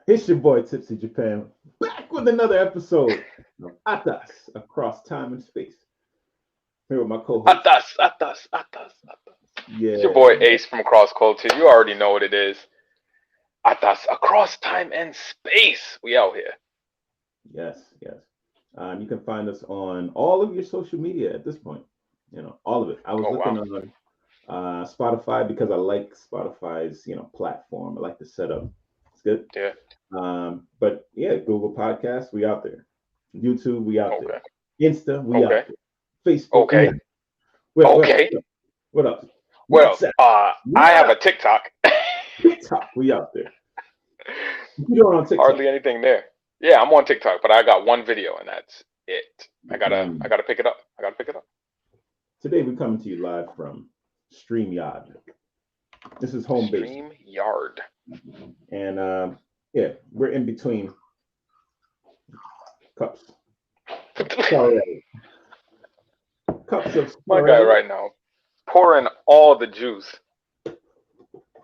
It's your boy Tipsy Japan, back with another episode of ATAS Across Time and Space. Here with my co-host. Atas, Atas, Atas, Atas. It's your Yeah, boy Ace from Cross Culture. You already know what it is. Atas, across time and space. We out here. yes. You can find us on all of your social media at this point. All of it. I was Oh looking wow. on Spotify because I like Spotify's platform. I like the setup. It's good. Yeah. But yeah, Google Podcasts, we out there. YouTube, we out there. Okay. Insta, we out Okay. there. Facebook, we out Okay. there. What else? Okay. What else? Well, WhatsApp, I what have a up? TikTok. TikTok, we out there. What you doing on TikTok? Hardly anything there. Yeah, I'm on TikTok, but I got one video and that's it. I Um, gotta pick it up. I gotta pick it up. Today we're coming to you live from StreamYard. This is home base, Stream Yard. and yeah, we're in between cups. Sorry, cups of My guy sorry. right now. Pouring all the juice.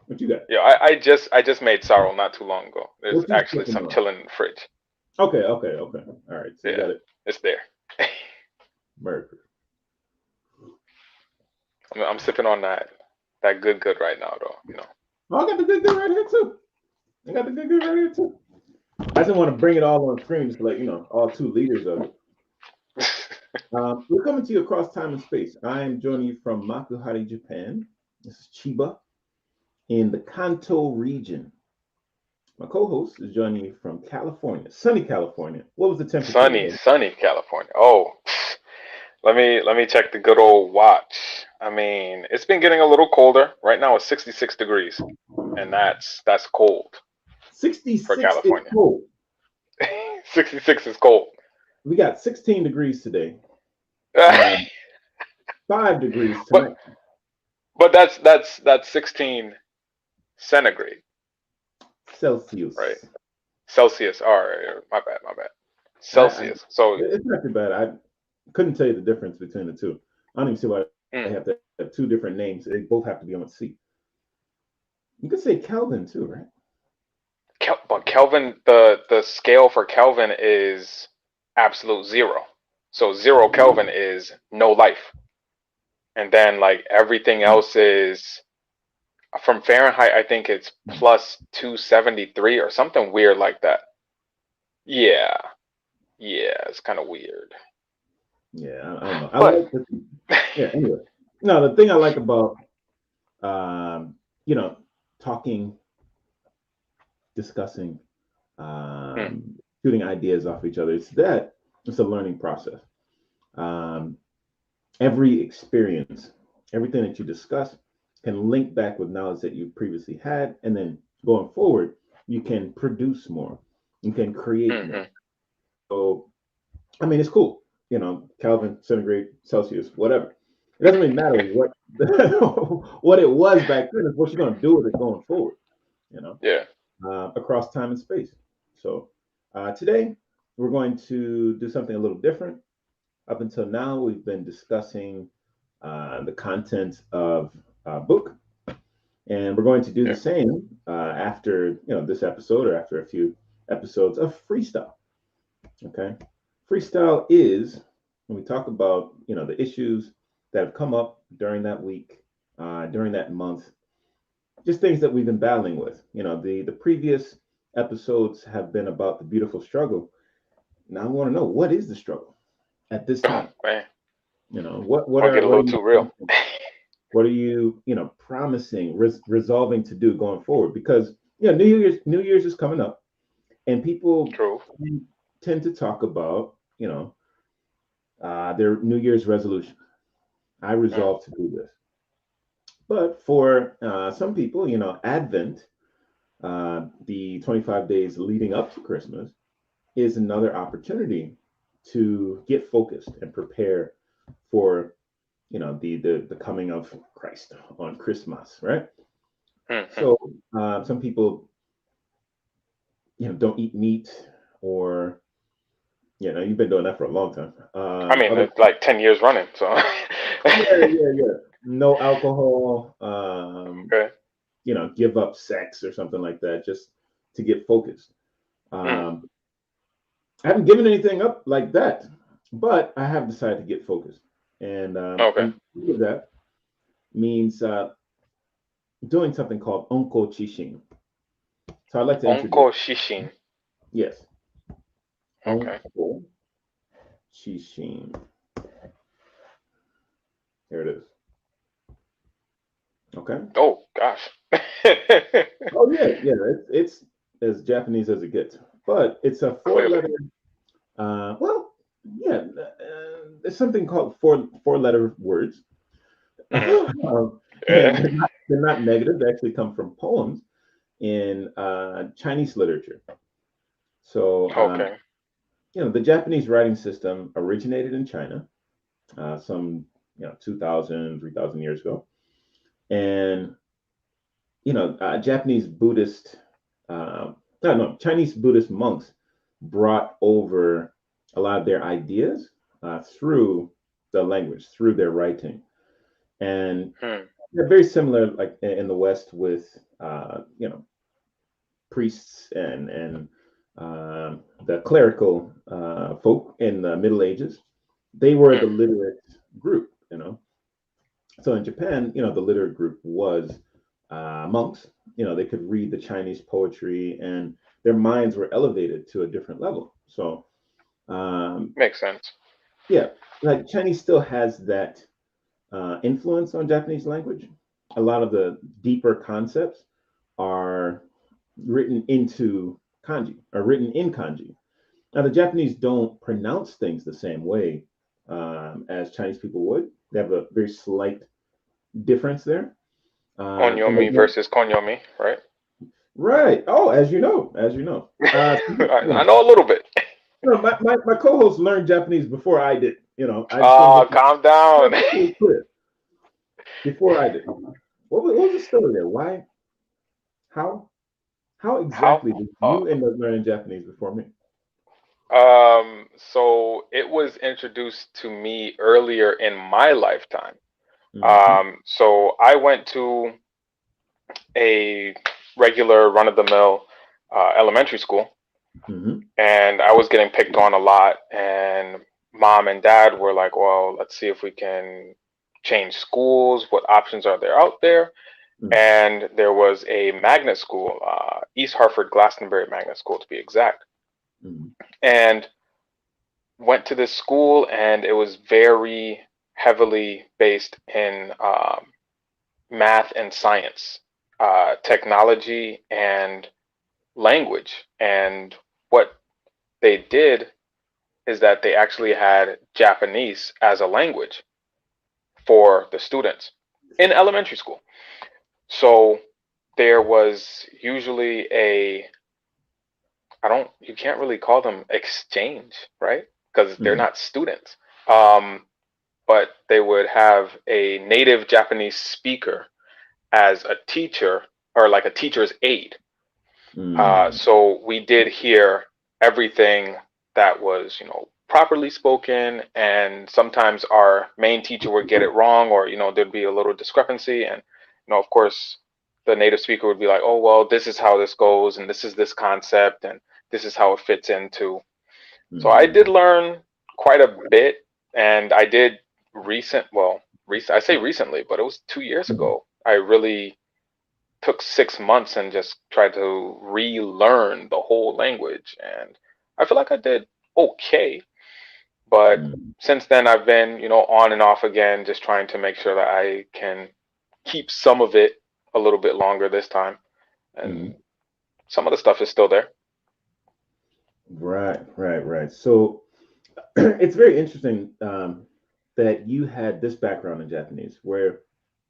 What you got? Yeah, I just made sorrow not too long ago. There's What you actually sipping some on? chilling in the fridge. Okay. All right, so you Yeah, got it. it's there. America. I'm sipping on that good right now though. Oh, I got the good right here too. I got the good right here too. I just want to bring it all on screen, just like all 2 liters of it. We're coming to you across time and space. I am joining you from Makuhari, Japan. This is Chiba in the Kanto region. My co-host is joining you from California, sunny California. What was the temperature Sunny, today? sunny California. Oh, let me check the good old watch. I mean, it's been getting a little colder. Right now it's 66 degrees, and that's cold for 66 is California. cold. 66 is cold. We got 16 degrees today but and 5 degrees tonight. but that's 16 centigrade, right? Celsius. Celsius. All right, my bad. I Celsius. So, it's not too bad. I couldn't tell you the difference between the two. I don't even see why they mm, have to have 2 different names. They both have to be on C. You could say Kelvin too, right? But Kelvin, the scale for Kelvin is absolute zero. So 0 Kelvin is no life, and then like everything else is from Fahrenheit. I think it's plus 273 or something weird like that. Yeah, yeah, it's kind of weird. Yeah, I don't know. I But like the yeah. Anyway, no, the thing I like about um, you know talking, discussing, mm, shooting ideas off each other, it's a learning process. Um, every experience, everything that you discuss, can link back with knowledge that you previously had, and then going forward, you can produce more, you can create more. hmm So, I mean, it's cool. Kelvin, centigrade, Celsius, whatever. It doesn't really matter what what it was back then. It's what you're going to do with it going forward. You know, yeah, across time and space. So today we're going to do something a little different. Up until now, we've been discussing the content of a book, and we're going to do the yeah, same after this episode or after a few episodes of freestyle. Okay, freestyle is when we talk about the issues that have come up during that week, during that month, just things that we've been battling with. The previous episodes have been about the beautiful struggle. Now I want to know, what is the struggle at this oh time? man, What I'll get a what are little you too real. what are you promising, resolving to do going forward? Because New Year's is coming up, and people True. tend to talk about their New Year's resolution. I Mm, resolve to do this. But for some people, Advent, the 25 days leading up to Christmas, is another opportunity to get focused and prepare for the coming of Christ on Christmas, right? hmm So some people don't eat meat, or you've been doing that for a long time. I mean, Other it's like 10 years running. So, yeah. No alcohol. okay. Give up sex or something like that. Just to get focused. Mm. I haven't given anything up like that, but I have decided to get focused, Okay. and that means doing something called onko chishin. So I'd like to Onko introduce. Shishin. Yes, Okay. onko chishin. Here it is. Okay. Oh gosh. Oh yeah, yeah. It's as Japanese as it gets, but it's a Clearly. four-letter. Well, yeah. There's something called four-letter words, Hmm. and they're not negative. They actually come from poems in Chinese literature. So, Okay. the Japanese writing system originated in China, some 2,000, 3,000 years ago, and Japanese Buddhist, no, no, Chinese Buddhist monks brought over a lot of their ideas through the language, through their writing, and Hmm. they're very similar, like in the West, with priests and the clerical folk in the Middle Ages. They were the Hmm. literate group. So in Japan, the literate group was monks. They could read the Chinese poetry, and their minds were elevated to a different level. So um, Makes sense. yeah, like Chinese still has that influence on Japanese language. A lot of the deeper concepts are written into kanji, are written in kanji. Now, the Japanese don't pronounce things the same way as Chinese people would. They have a very slight difference there. And Onyomi versus Konyomi, right? right. Oh, as you know. I know a little bit. My co-host learned Japanese before I did. I just want to Calm down. make it clear before I did. What was the story there? Why? How? How How? exactly did Uh, you end up learning Japanese before me? so it was introduced to me earlier in my lifetime. Mm-hmm. So I went to a regular run-of-the-mill elementary school, Mm-hmm. and I was getting picked on a lot. And mom and dad were like, "Well, let's see if we can change schools. What options are there out there?" And there was a magnet school, East Hartford Glastonbury Magnet School to be exact. Mm-hmm. And went to this school, and it was very heavily based in math and science, technology and language. And what they did is that they actually had Japanese as a language for the students in elementary school. So there was usually you can't really call them exchange, right? Because they're Mm-hmm. not students. Um, but they would have a native Japanese speaker as a teacher or like a teacher's aide. Mm-hmm. So we did hear everything that was, properly spoken, and sometimes our main teacher would get it wrong, or there'd be a little discrepancy, and of course, the native speaker would be like, "Oh well, this is how this goes, and this is this concept, and this is how it fits into." So I did Mm-hmm. learn quite a bit, and I did I say recently, but it was 2 years ago. I really took 6 months and just tried to relearn the whole language, and I feel like I did okay. But Mm-hmm. since then, I've been, on and off again, just trying to make sure that I can keep some of it a little bit longer this time, Mm-hmm. and some of the stuff is still there. Right, right, right. So it's very interesting that you had this background in Japanese, where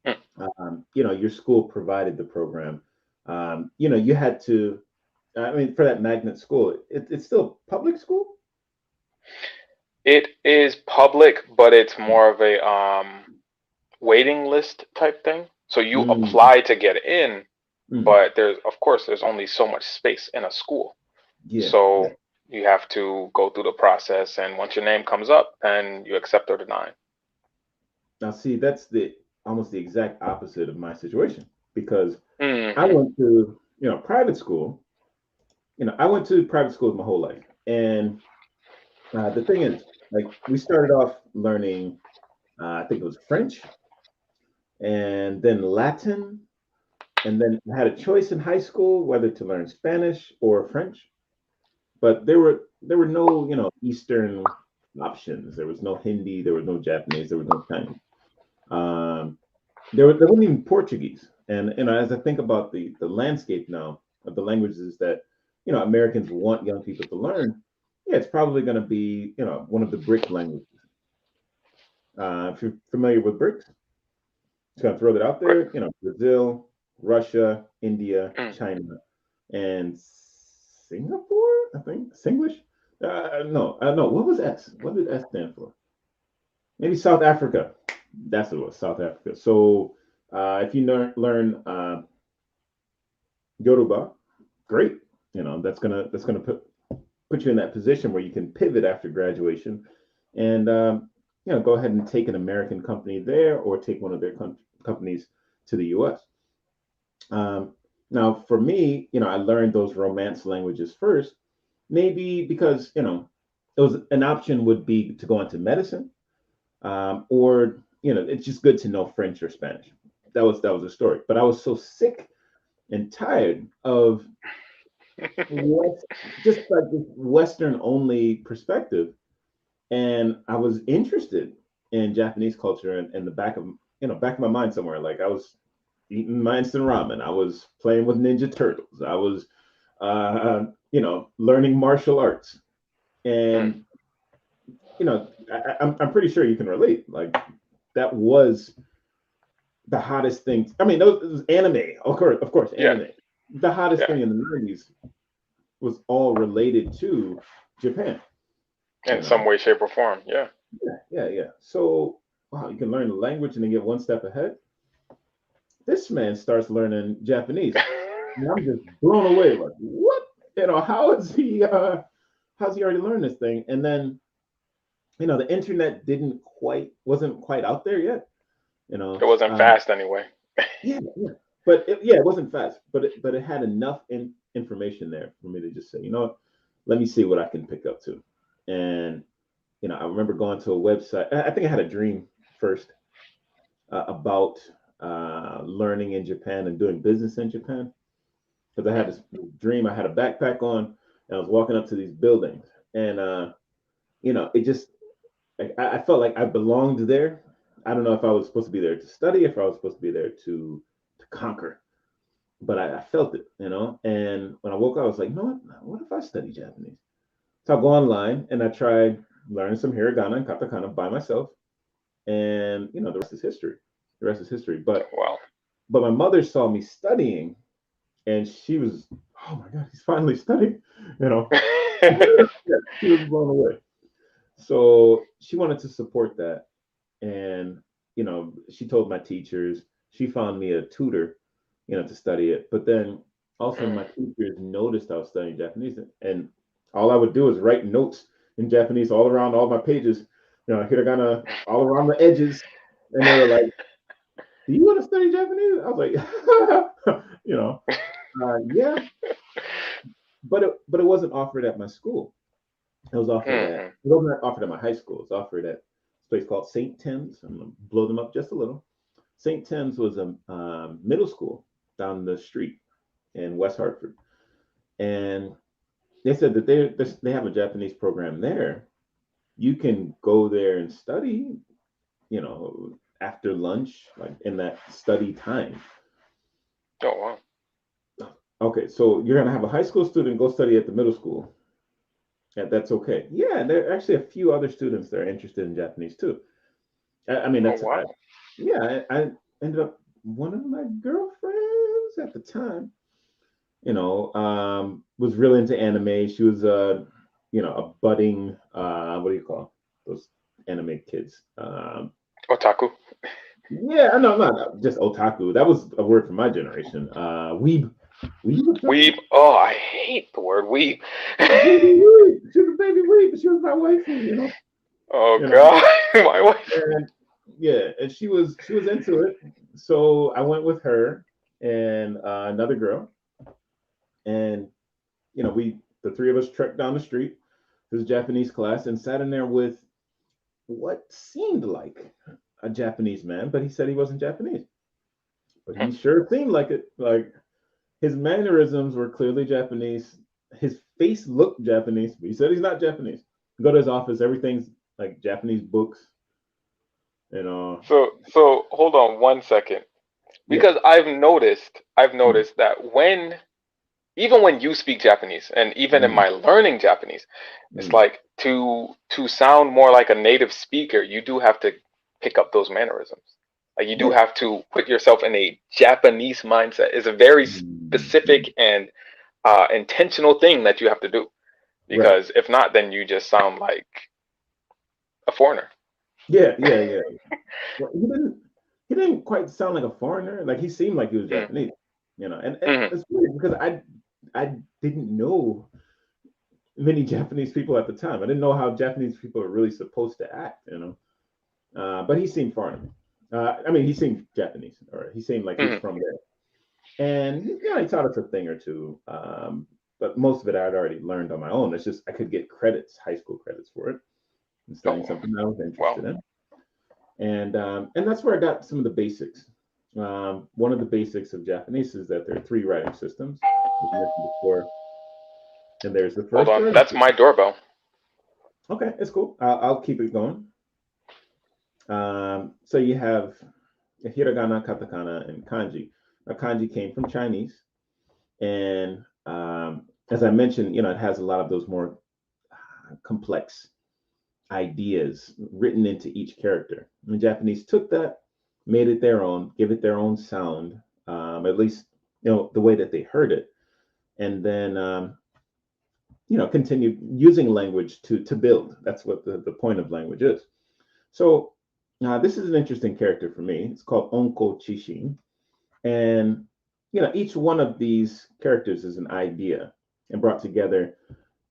Mm. your school provided the program. You had to. I mean, for that magnet school, it's still public school. It is public, but it's more of a waiting list type thing. So you Mm, apply to get in, mm, but there's only so much space in a school. yeah, yeah. So you have to go through the process, and once your name comes up, then you accept or deny. Now, see, that's the almost the exact opposite of my situation because I Hmm. went to private school, I went to private schools my whole life, and the thing is, like, we started off learning, I think it was French, and then Latin, and then I had a choice in high school whether to learn Spanish or French. But there were no Eastern options. There was no Hindi, there was no Japanese, there was no Chinese. Um, there wasn't even Portuguese. And as I think about the landscape now of the languages that Americans want young people to learn, yeah, it's probably going to be one of the BRIC languages. If you're familiar with BRICS, just going to throw that out Right. there. Brazil, Russia, India, Mm. China, and Singapore. I think Singlish. No, no. What was S? What did S stand for? Maybe South Africa. That's what it was. South Africa. So if you learn Yoruba, great. That's gonna put you in that position where you can pivot after graduation, and go ahead and take an American company there, or take one of their companies to the U.S. Um, Now, for me, I learned those Romance languages first, maybe because it was an option would be to go into medicine, or it's just good to know French or Spanish. That was a story. But I was so sick and tired of West, just like this Western only perspective, and I was interested in Japanese culture, and in the back of my mind somewhere, like I was eating my instant ramen, I was playing with Ninja Turtles, I was learning martial arts, Mm. and I'm pretty sure you can relate. Like that was the hottest thing. I mean, it was anime, of course, Yeah. anime. The hottest Yeah. thing in the '90s was all related to Japan. You In some know, way, shape, or form. Yeah. yeah. So wow, you can learn the language and then get one step ahead. This man starts learning Japanese, and I'm just blown away. Like, what? How is he? How's he already learned this thing? And then the internet wasn't quite out there yet. You It know, wasn't um, fast anyway. yeah. But it wasn't fast, but it had enough information there for me to just say, let me see what I can pick up to. And I remember going to a website. I think I had a dream first about learning in Japan and doing business in Japan, because I had Mm. this dream. I had a backpack on, and I was walking up to these buildings, and it just I felt like I belonged there. I don't know if I was supposed to be there to study, if I was supposed to be there to conquer, but I felt it, And when I woke up, I was like, what if I study Japanese? So I go online and I tried learning some hiragana and katakana by myself, and the rest is history. The rest is history. Wow. But my mother saw me studying, and she was, oh my god, he's finally studying. You know, yeah, she was blown away. So she wanted to support that, and she told my teachers. She found me a tutor, to study it. But then also Mm. my teachers noticed I was studying Japanese, and all I would do is write notes in Japanese all around all my pages, hiragana all around the edges, and they were like, "Do you want to study Japanese?" I was like, "Yeah," but it wasn't offered at my school. Mhm. It wasn't offered at my high school. It was offered at this place called St. Tim's. I'm gonna blow them up just a little. St. Tim's was a middle school down the street in West Hartford, and they said that they have a Japanese program there. You can go there and study, after lunch, like in that study time. Oh wow. Okay, so you're gonna have a high school student go study at the middle school. Yeah, that's okay. Yeah, and there are actually a few other students that are interested in Japanese too. I mean, Oh wow. yeah, I ended up one of my girlfriends at the time, was really into anime. She was a budding what do you call those anime kids? Otaku. Yeah, no, just otaku. That was a word for my generation. Weeb. Weeb or something? Weeb. Oh, I hate the word weeb. Baby weeb. She was a baby weeb, but she was my waifu, Oh you know. god. My wife. And yeah, and she was into it. So I went with her and another girl, and the three of us trekked down the street to his Japanese class and sat in there with what seemed like a Japanese man, but he said he wasn't Japanese. But he sure seemed like it. Like his mannerisms were clearly Japanese. His face looked Japanese, but he said he's not Japanese. You go to his office, everything's like Japanese books, you know. So hold on one second, Yeah. because I've Mm, noticed that even when you speak Japanese, and even in mm, my learning Japanese, it's mm. like to sound more like a native speaker, you do have to pick up those mannerisms. Like you do Yeah. have to put yourself in a Japanese mindset. It's a very Mm, mm. specific and intentional thing that you have to do. Right. Because if not, then you just sound like a foreigner. Yeah, yeah, yeah. Well, he didn't quite sound like a foreigner. Like he seemed like he was Mm, Japanese, and mm, it's weird because I didn't know many Japanese people at the time. I didn't know how Japanese people are really supposed to act. But he seemed foreign. I mean, he seemed Japanese, or he seemed like he was mm. from there. And he taught us a thing or two, but most of it I'd already learned on my own. It's just I could get credits, high school credits for it, and studying Oh something I was well. interested in. And that's where I got some of the basics. One of the basics of Japanese is that there are three writing systems, as mentioned before, and there's the Hold first on. writing That's system. my doorbell. Okay, it's cool. I'll keep it going. So you have hiragana, katakana, and kanji. Now, kanji came from Chinese, and as I mentioned, it has a lot of those more complex ideas written into each character. And the Japanese took that, made it their own, give it their own sound, at least the way that they heard it, and then continued using language to build. That's what the point of language is. So this is an interesting character for me. It's called Onko Chishin, and each one of these characters is an idea, and brought together,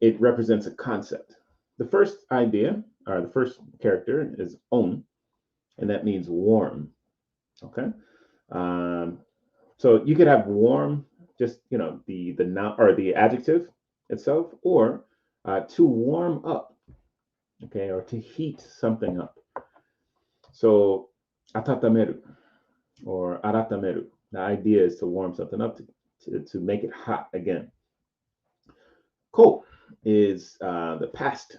it represents a concept. The first idea, or the first character, is On, and that means warm. Okay, um, so you could have warm, just the noun or the adjective itself, or to warm up. Okay, or to heat something up. So atatameru or aratameru. The idea is to warm something up, to make it hot again. Ko is the past,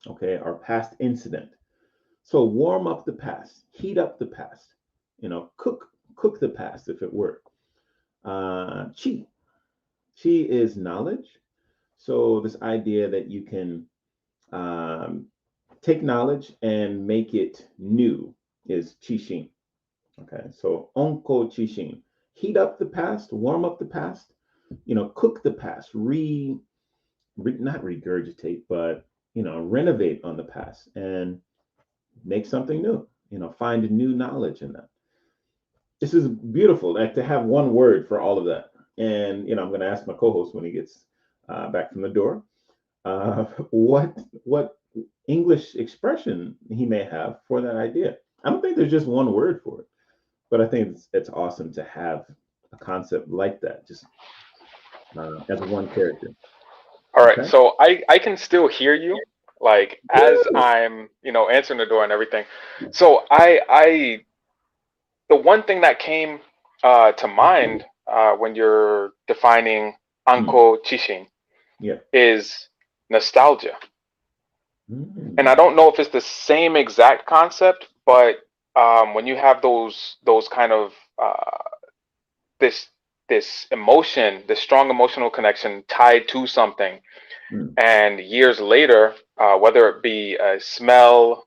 okay, our past incident. So warm up the past, heat up the past, cook the past if it were. Chi, chi is knowledge. So this idea that you can um, take knowledge and make it new is chishin. Okay, so onko chishin, heat up the past, warm up the past, cook the past, not regurgitate, but renovate on the past and make something new. Find new knowledge in that. This is beautiful, like to have one word for all of that. And I'm going to ask my co-host when he gets back from the door, what English expression he may have for that idea. I don't think there's just one word for it, but I think it's awesome to have a concept like that, just as one character. All right. Okay. So I can still hear you, like as Good. I'm answering the door and everything. So I the one thing that came to mind when you're defining Mm, Anko Chishin yeah. is nostalgia. And I Mm, don't know if it's the same exact concept, but when you have those kind of this this emotion, this strong emotional connection tied to something, mm, and years later, whether it be a smell,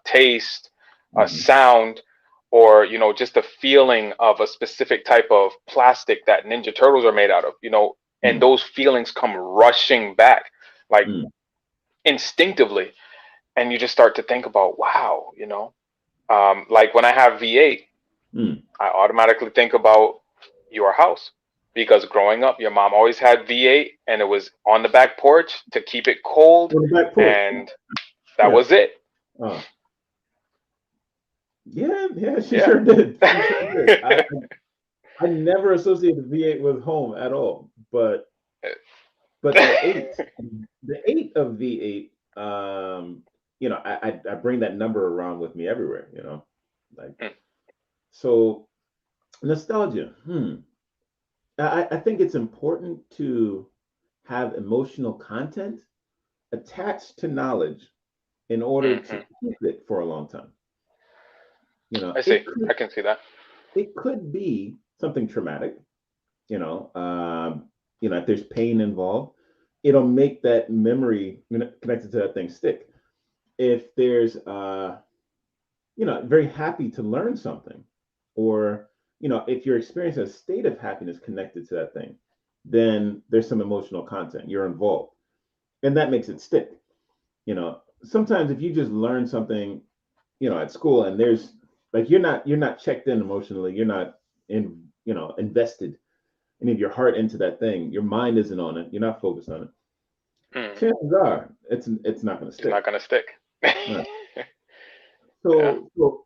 taste, a mhm, sound, or just the feeling of a specific type of plastic that Ninja Turtles are made out of, and mm, those feelings come rushing back, like mm, instinctively, and you just start to think about, wow, like when I have V8, mm. I automatically think about your house because growing up, your mom always had V8 and it was on the back porch to keep it cold, On the back porch. and that Yeah. was it. Uh, yeah, yeah, she Yeah. sure did. She sure did. I never associated V8 with home at all, but But the eight of V8, I bring that number around with me everywhere, like, Mm, so nostalgia. I think it's important to have emotional content attached to knowledge in order to mhm. keep it for a long time. You know, I it see. could I can see that. it could be something traumatic. You know, um, if there's pain involved, it'll make that memory connected to that thing stick. If there's very happy to learn something, or if you're experiencing a state of happiness connected to that thing, then there's some emotional content, you're involved, and that makes it stick. Sometimes if you just learn something at school, and there's like you're not checked in emotionally, you're not invested any of your heart into that thing, your mind isn't on it, you're not focused on it, Mm, chances are it's not going to it's stick. not gonna stick. Right. Yeah. So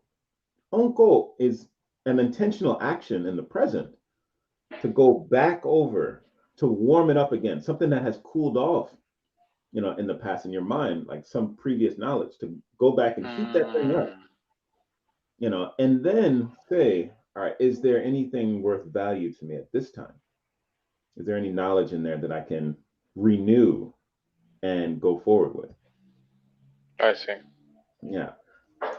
uncle is an intentional action in the present to go back over, to warm it up again, something that has cooled off, in the past in your mind, like some previous knowledge, to go back and heat that thing up, Mm, and then say, all right, is there anything worth value to me at this time? Is there any knowledge in there that I can renew and go forward with? I see. Yeah.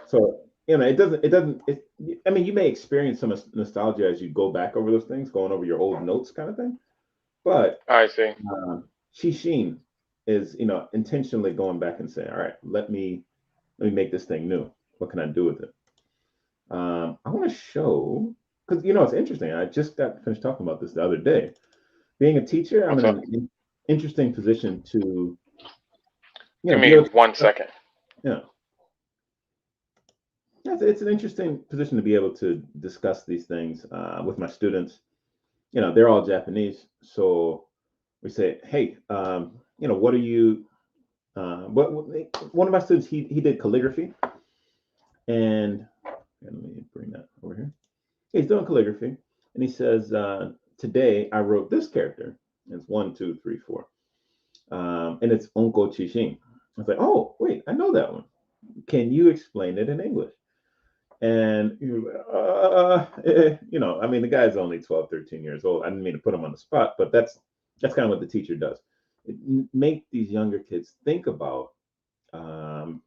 So, it doesn't, I mean, you may experience some nostalgia as you go back over those things, going over your old notes kind of thing. But I see. Shishin is, intentionally going back and saying, all right, let me make this thing new. What can I do with it? I want to show, because it's interesting. I just got finished talking about this the other day. Being a teacher, I'm What's in up? an interesting position to, Give be me able to, 1 second. yeah, it's an interesting position to be able to discuss these things with my students. They're all Japanese, so we say, hey, what are you? One of my students, he did calligraphy, and let me bring that over here. He's doing calligraphy, and he says, today I wrote this character. It's 1, 2, 3, 4, and it's Onko Chishin. I was like, oh wait, I know that one. Can you explain it in English? And I mean, the guy's only 12, 13 years old. I didn't mean to put him on the spot, but that's kind of what the teacher does. Make these younger kids think about um,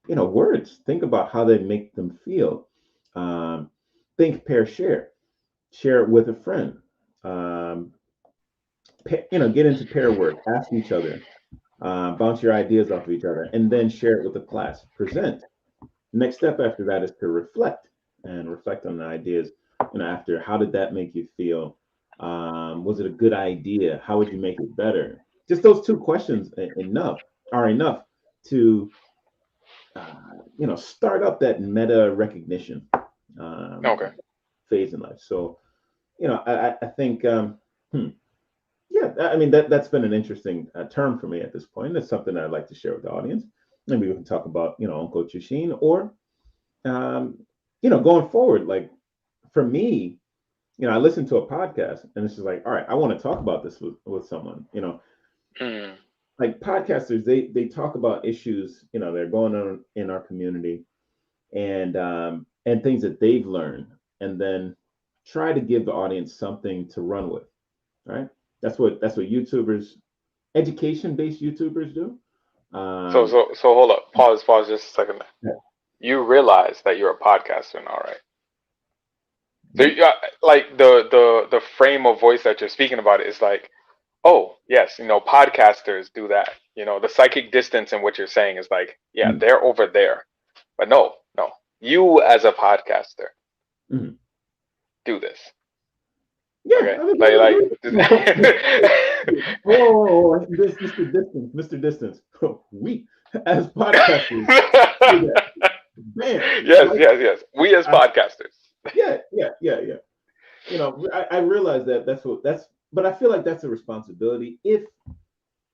words. Think about how they make them feel. Um, think, pair, share it with a friend. Um, get into pair work. Ask each other. Bounce your ideas off of each other, and then share it with the class. Present. Next step after that is to reflect on the ideas. After, how did that make you feel? Was it a good idea? How would you make it better? Just those two questions are enough to start up that meta recognition um, Okay. phase in life. So I think hmm, yeah, I mean that's been an interesting term for me at this point. It's something I'd like to share with the audience. Maybe we can talk about Uncle Chushin, or um, going forward, like for me, I listen to a podcast and it's just like, all right, I want to talk about this with someone, Mm, like podcasters, they talk about issues, they're going on in our community, and things that they've learned, and then try to give the audience something to run with, right? That's what education based YouTubers do. so Um, so so hold up. Pause just a second. yeah, You realize that you're a podcaster now, right? So yeah, like the frame of voice that you're speaking about is like, oh yes, podcasters do that. The psychic distance in what you're saying is like, yeah, mm, they're over there. But no, no. You as a podcaster mhm. do this. Yeah. Okay? I mean, oh, this Mr. Distance, Mr. Distance. We as podcasters do that. Bam, Yes, right? yes, yes. We as I, podcasters. yeah, yeah, yeah, yeah. I realize that but I feel like that's a responsibility. If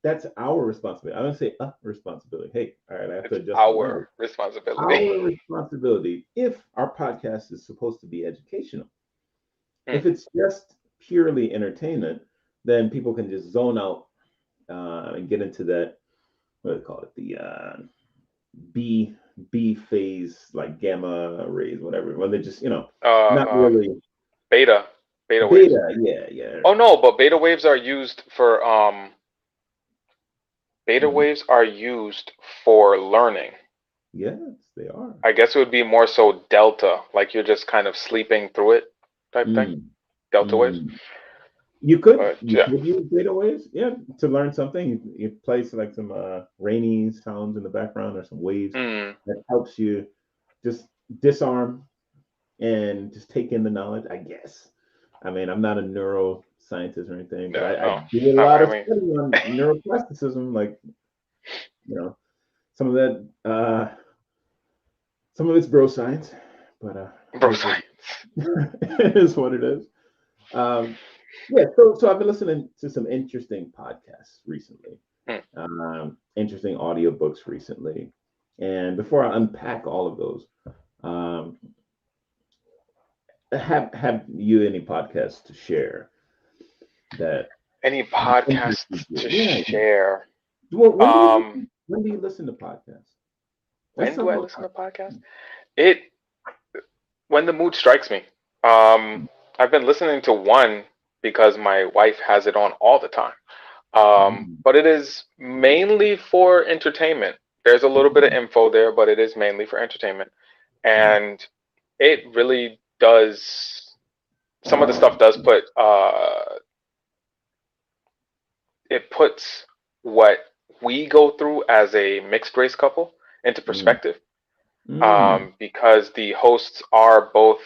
that's our responsibility, I don't say a responsibility. Hey, all right, I have to It's adjust my our language. responsibility. Our responsibility, if our podcast is supposed to be educational. Hmm. If it's just purely entertainment, then people can just zone out and get into that, what do they call it, the B B phase, like gamma rays, whatever. When they're just not Uh, really beta, beta waves. beta. Yeah, yeah. Oh no, but beta waves are used for beta Mhm. waves are used for learning. Yes, they are. I guess it would be more so delta, like you're just kind of sleeping through it type thing. Mm, Delta waves. mm. You could But you yeah. could use beta waves, yeah, to learn something. You place like some rainy sounds in the background or some waves Mm, that helps you just disarm and just take in the knowledge, I guess. I mean, I'm not a neuroscientist or anything, but yeah, I no. do a lot I of mean, study on neuroplasticism, like you know, some of that, some of it's bro science, but it bro is what science. it is. What it is. Um, yeah, so I've been listening to some interesting podcasts recently, Mm. interesting audiobooks recently, and before I unpack all of those, um, have you any podcasts to share that Any interested podcasts you? to Yeah. share? Well, Um, when do you listen to podcasts? Let's when talk do I about listen to podcasts? It when the mood strikes me. Um, podcasts. I've been listening to one because my wife has it on all the time. Mm, But it is mainly for entertainment. There's a little bit of mm, info there, but it is mainly for entertainment. mm, And it really does, some of the stuff does put, it puts what we go through as a mixed race couple into mm, perspective. mm, Because the hosts are both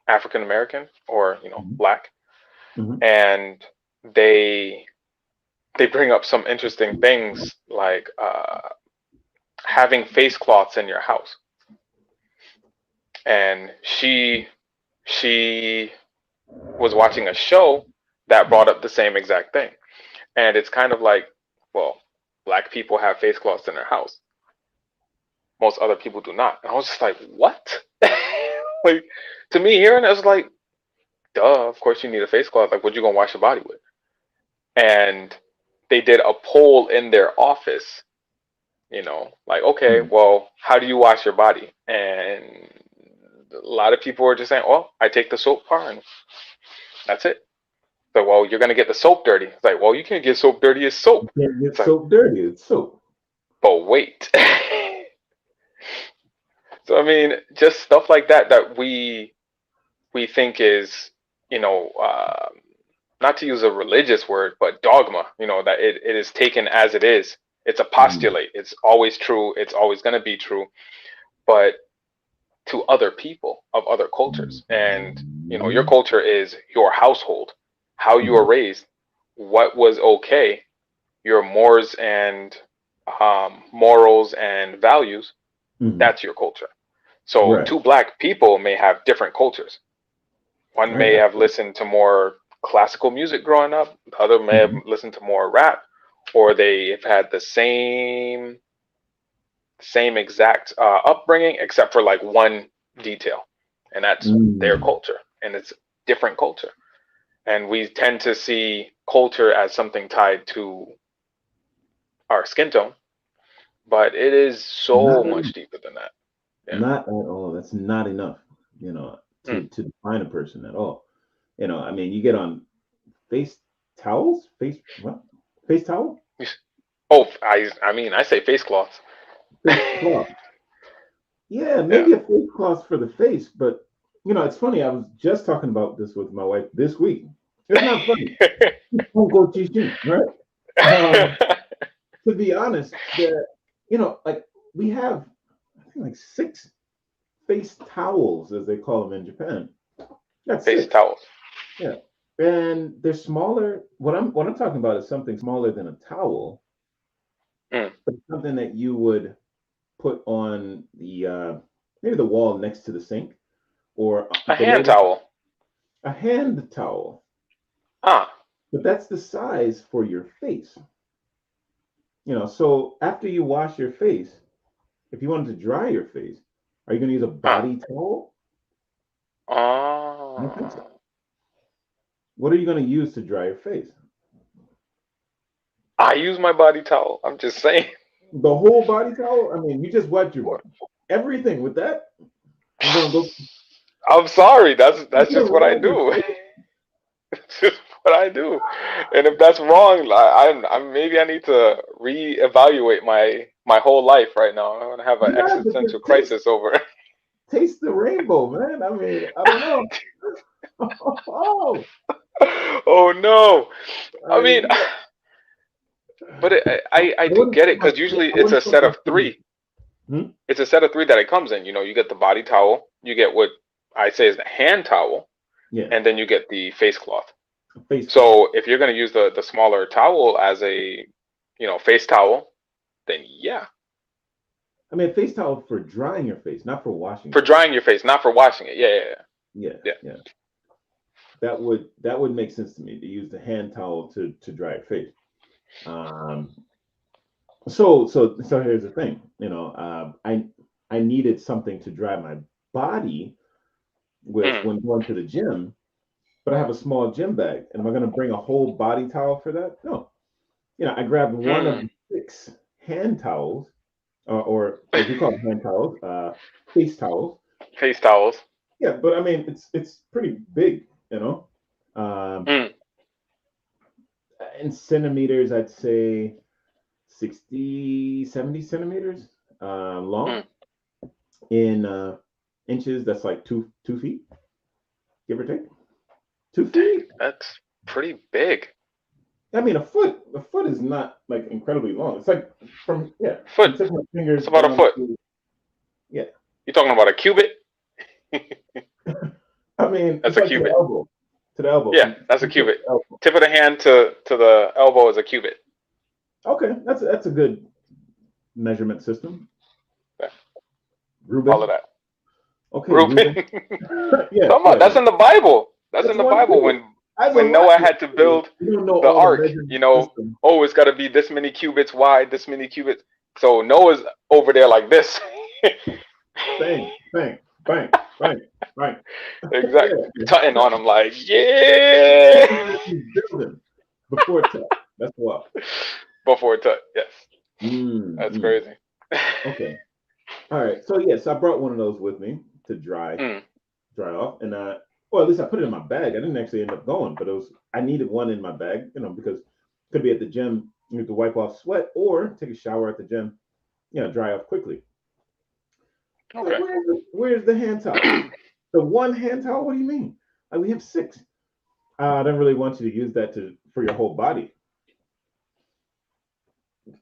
African American or, mm, black, mm, and they they bring up some interesting things like having face cloths in your house. And she was watching a show that brought up the same exact thing. And it's kind of like, well, black people have face cloths in their house. Most other people do not. And I was just like, what? Like, to me, hearing it, I was like, duh, of course you need a face cloth. Like, what you gonna wash your body with? And they did a poll in their office, like, okay, mm. well, how do you wash your body? And a lot of people were just saying, well, I take the soap bar and that's it. So, well, you're gonna get the soap dirty. It's like, well, you can't get soap dirty as You soap. can't get It's like, soap dirty. It's soap. but wait. So I mean, just stuff like that that we think is, you know, uh, not to use a religious word, but dogma. That it is taken as it is. It's a Mm, postulate. It's always true. It's always gonna be true. But to other people of other mm, cultures, and your mm, culture is your household, how you were mm, raised, what was okay, your mores and morals and values. mm. That's your culture. So Right, two black people may have different cultures. One right. may have listened to more classical music growing up, the other may have Mm, listened to more rap, or they have had the same exact upbringing, except for like one detail, and that's their mm. culture, and it's different culture. And we tend to see culture as something tied to our skin tone, but it is so Not much deeper than that. Yeah. not at all. That's not enough, Mm. to define a person at all. I mean, you get on face towels, face what? Face towel, Oh, I mean, I say face cloths. face cloth. Yeah, Yeah. maybe a face cloth for the face, but it's funny. I was just talking about this with my wife this week. It's not funny. Don't go teaching, right? Um, to be honest, like we have, I think, like six face towels, as they call them in Japan. That's Face six. towels. Yeah, and they're smaller. What I'm talking about is something smaller than a towel, Mm. but something that you would put on the maybe the wall next to the sink or A below hand towel. a hand towel. Ah. But that's the size for your face. So after you wash your face, if you wanted to dry your face, are you going to use a Ah. body towel? I don't think so. Oh. What are you going to use to dry your face? I use my body towel. I'm just saying. The whole body towel? I mean, you just wiped your everything with that? I'm gonna go I'm sorry. That's take it just what I around your do. face. It's just what I do. And if that's wrong, I'm maybe I need to reevaluate my whole life right now. I'm gonna have an Yeah, but existential just taste crisis over it. taste the rainbow, man. I mean, I don't know. Oh, Oh no! I I mean, but I do wouldn't get put it my because usually I it's wouldn't a put set my of fingers. three. Hmm? It's a set of three that it comes in. You get the body towel, you get what I say is the hand towel, Yeah, and then you get the face cloth. face cloth. So if you're gonna use the smaller towel as a face towel, then yeah, I mean, face towel for drying your face, not for washing for your face. drying your face, not for washing it. Yeah, yeah, Yeah, yeah. yeah. That would make sense to me to use the hand towel to dry your face. Um, so here's the thing. I needed something to dry my body with Mm, when going to the gym, but I have a small gym bag, and am I going to bring a whole body towel for that? No. I grabbed one of mm. the 6 hand towels, or as we call them, hand towels, face towels. Face towels. Yeah, but I mean, it's pretty big, you know. Um, Mm, in centimeters, I'd say 60, 70 centimeters long. mm. In inches, that's like 2 feet, give or take. Two Dang, feet. that's pretty big. I mean, a foot is not like incredibly long. It's like from Foot. tip of my It's fingers about a down foot. to, yeah. You talking about a cubit? I mean, That's it's a like to the cubit. elbow, Yeah, from that's a tip to cubit. elbow. Tip of the hand to the elbow is a cubit. Okay, that's a good measurement system. Yeah, all of Reuben. that. Okay, Reuben. Reuben. Yeah, Come on, yeah. that's in the Bible. That's That's in the one Bible cubit. when That's a when lot. Noah had to build You don't know the all the ark. measurement systems. Oh, it's got to be this many cubits wide, this many cubits. So Noah's over there like this. Bang, bang, bang, bang, bang. Exactly. Yeah. Tutting on him like, yeah. He's building before tech. That's wild. Before tut. Yes. That's Mm. crazy. Okay. All right. So yes, I brought one of those with me to Mm, dry off, and well, at least I put it in my bag. I didn't actually end up going, but I needed one in my bag, because could be at the gym, you need to wipe off sweat or take a shower at the gym, dry off quickly. Like, okay. where's the hand towel? The one hand towel? What do you mean? Like, we have 6. I don't really want you to use that for your whole body.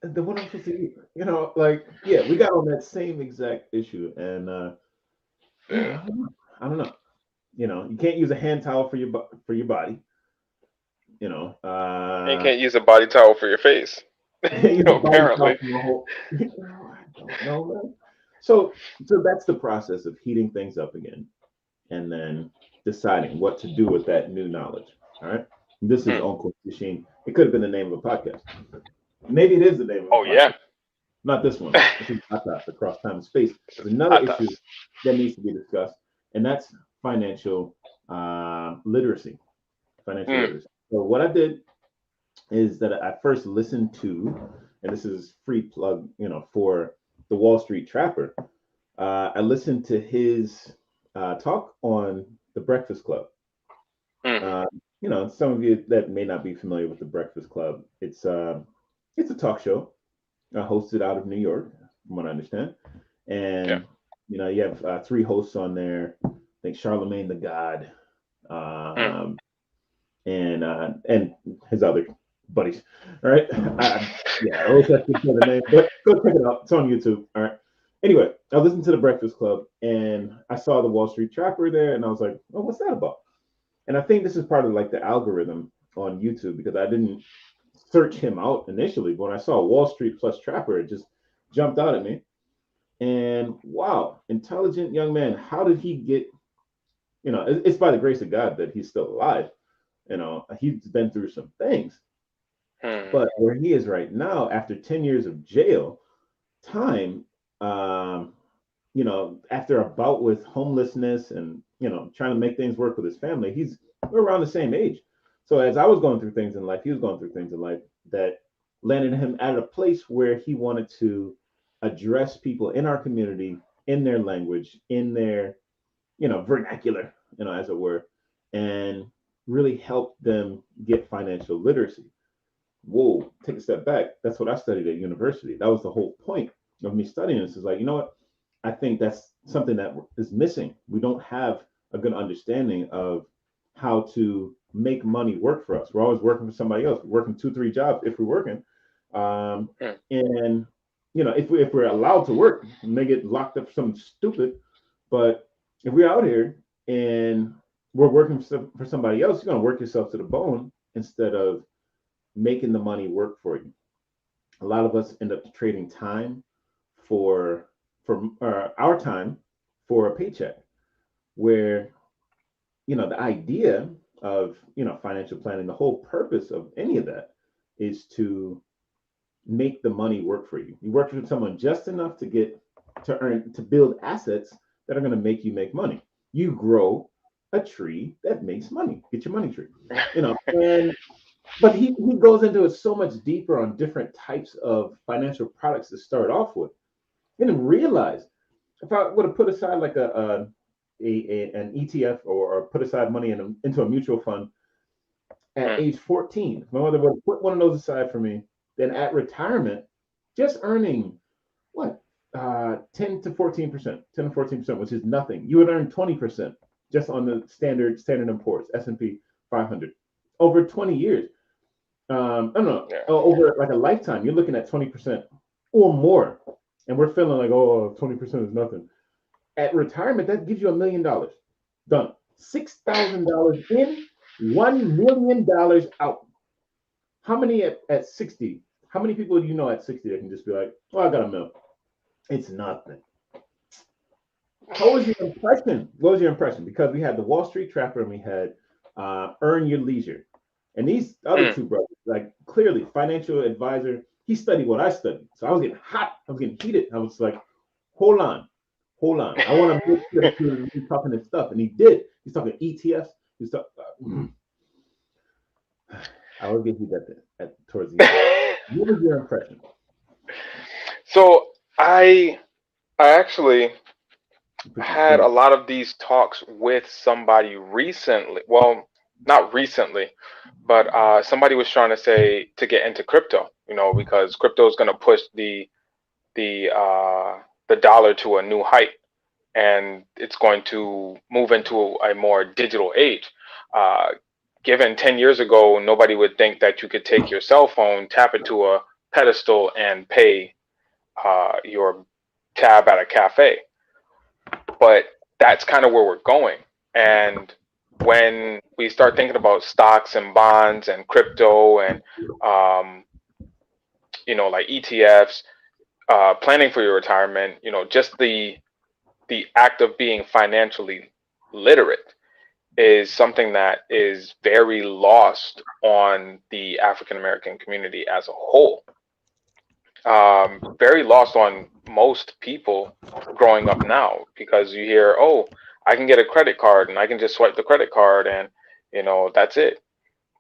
Then what I'm supposed to use? Like, yeah, we got on that same exact issue, and yeah, I don't know. You can't use a hand towel for your body. You know, And you uh, can't use a body towel for your face. you can't use a body towel Apparently. for your whole. I don't know, man. So that's the process of heating things up again, and then deciding what to do with that new knowledge. All right. This is Mm. Uncle Machine. It could have been the name of a podcast. Maybe it is the name of a Oh yeah. podcast. Not this one. This is ATAS, across time and space. There's another issue Atas. that needs to be discussed, and that's financial literacy. Financial Mm. literacy. So what I did is that I first listened to, and this is free plug, for the Wall Street Trapper. I listened to his talk on the Breakfast Club. Mm. Uh, some of you that may not be familiar with the Breakfast Club, it's a talk show hosted out of New York, from what I understand. Yeah. And you have 3 hosts on there. I think Charlemagne the God, Mm. um, and his other buddies. All right. Yeah, I always have to say the name, but go check it out. It's on YouTube. All right. Anyway, I listened to the Breakfast Club, and I saw the Wall Street Trapper there, and I was like, "Oh, what's that about?" And I think this is part of like the algorithm on YouTube, because I didn't search him out initially, but when I saw Wall Street plus Trapper, it just jumped out at me. And wow, intelligent young man. How did he get? It's by the grace of God that he's still alive. He's been through some things, Mm. but where he is right now, after 10 years of jail time, um, after a bout with homelessness and trying to make things work with his family, we're around the same age. So as I was going through things in life, he was going through things in life that landed him at a place where he wanted to address people in our community in their language, in their, vernacular, as it were, and really help them get financial literacy. Whoa, take a step back. That's what I studied at university. That was the whole point of me studying this. Is like, you know what? I think that's something that is missing. We don't have a good understanding of how to make money work for us. We're always working for somebody else. We're working two, three jobs if we're working. And if we're allowed to work, we may get locked up for something stupid. But if we're out here and we're working for somebody else, you're gonna work yourself to the bone instead of making the money work for you. A lot of us end up trading time for our time for a paycheck, where the idea of financial planning, the whole purpose of any of that is to make the money work for you. You work for someone just enough to build assets that are going to make you make money. You grow a tree that makes money. Get your money tree. And but he goes into it so much deeper on different types of financial products to start off with. I didn't realize if I would have put aside like an ETF, or put aside money into a mutual fund at age 14, if my mother would have put one of those aside for me, then at retirement, just earning what 10 to 14%, 10 to 14%, which is nothing. You would earn 20% just on the Standard & Poor's S&P 500 over 20 years. I don't know, over like a lifetime, you're looking at 20% or more, and we're feeling like, oh, 20% is nothing. At retirement, that gives you $1 million. Done. $6,000 in, $1 million out. How many at 60? How many people do you know at 60 that can just be like, oh, I got $1 million? It's nothing. What was your impression? What was your impression? Because we had the Wall Street Trapper and we had Earn Your Leisure. And these other two brothers, like, clearly financial advisor, he studied what I studied. So I was getting hot. I was getting heated. I was like, hold on. I want to make sure that he was talking this stuff. And he did. He's talking ETFs. He's talking. I will give you that towards the end. What was your impression? So I actually had a lot of these talks with somebody recently. Well, not recently, but somebody was trying to say to get into crypto, because crypto is going to push the dollar to a new height, and it's going to move into a more digital age. Given 10 years ago, nobody would think that you could take your cell phone, tap it to a pedestal, and pay your tab at a cafe. But that's kind of where we're going. And when we start thinking about stocks and bonds and crypto and like ETFs, planning for your retirement, just the act of being financially literate is something that is very lost on the African American community as a whole. Very lost on most people growing up now, because you hear, oh, I can get a credit card and I can just swipe the credit card and that's it.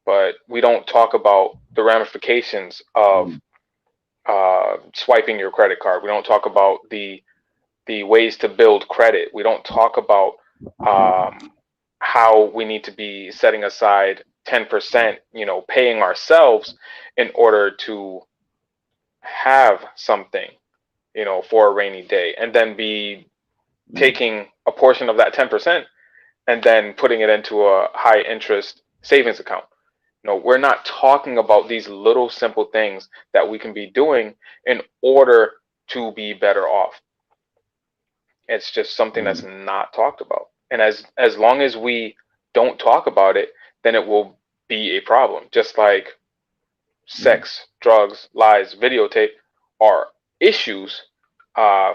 But we don't talk about the ramifications of swiping your credit card. We don't talk about the ways to build credit. We don't talk about how we need to be setting aside 10%, paying ourselves in order to have something, for a rainy day, and then be taking a portion of that 10% and then putting it into a high interest savings account. We're not talking about these little simple things that we can be doing in order to be better off. It's just something that's not talked about. And as long as we don't talk about it, then it will be a problem. Just like sex, drugs, lies, videotape are issues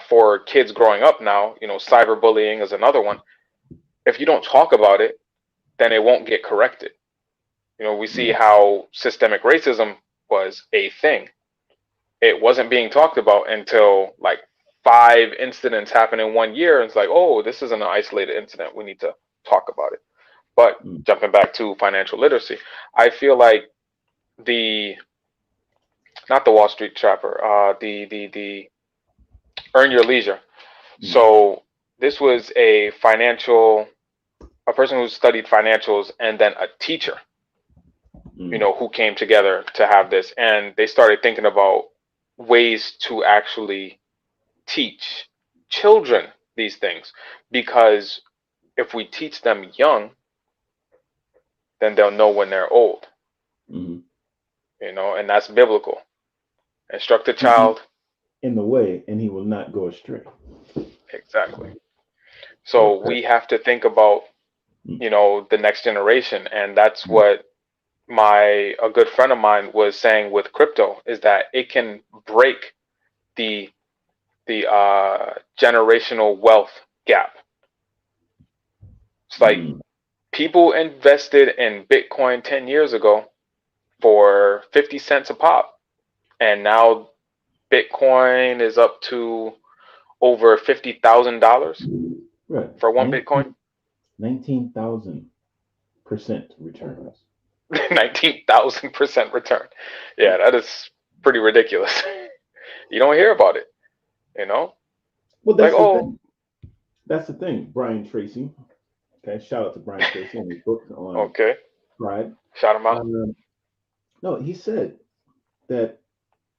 for kids growing up now. Cyberbullying is another one. If you don't talk about it, then it won't get corrected. We see how systemic racism was a thing. It wasn't being talked about until like 5 incidents happened in 1 year. And it's like, oh, this isn't an isolated incident. We need to talk about it. But jumping back to financial literacy, I feel like the not the Wall Street Trapper, the Earn Your Leisure. Mm, So this was a person who studied financials and then a teacher, mm, who came together to have this, and they started thinking about ways to actually teach children these things, because if we teach them young, then they'll know when they're old, mm. and that's biblical. Instruct a Keep him child. in the way, and he will not go astray. Exactly. So Okay. we have to think about, Mm, the next generation, and that's mm, what a good friend of mine was saying with crypto, is that it can break the generational wealth gap. It's like mm. people invested in Bitcoin 10 years ago for 50 cents a pop, and now Bitcoin is up to over $50,000 Right. for one Bitcoin. 19,000% returns. 19,000% return. Yeah, that is pretty ridiculous. You don't hear about it, you know? Well, Like, that's the oh, thing. That's the thing. Brian Tracy. Okay. Shout out to Brian Tracy and his book on okay, Pride. shout him out. No, he said that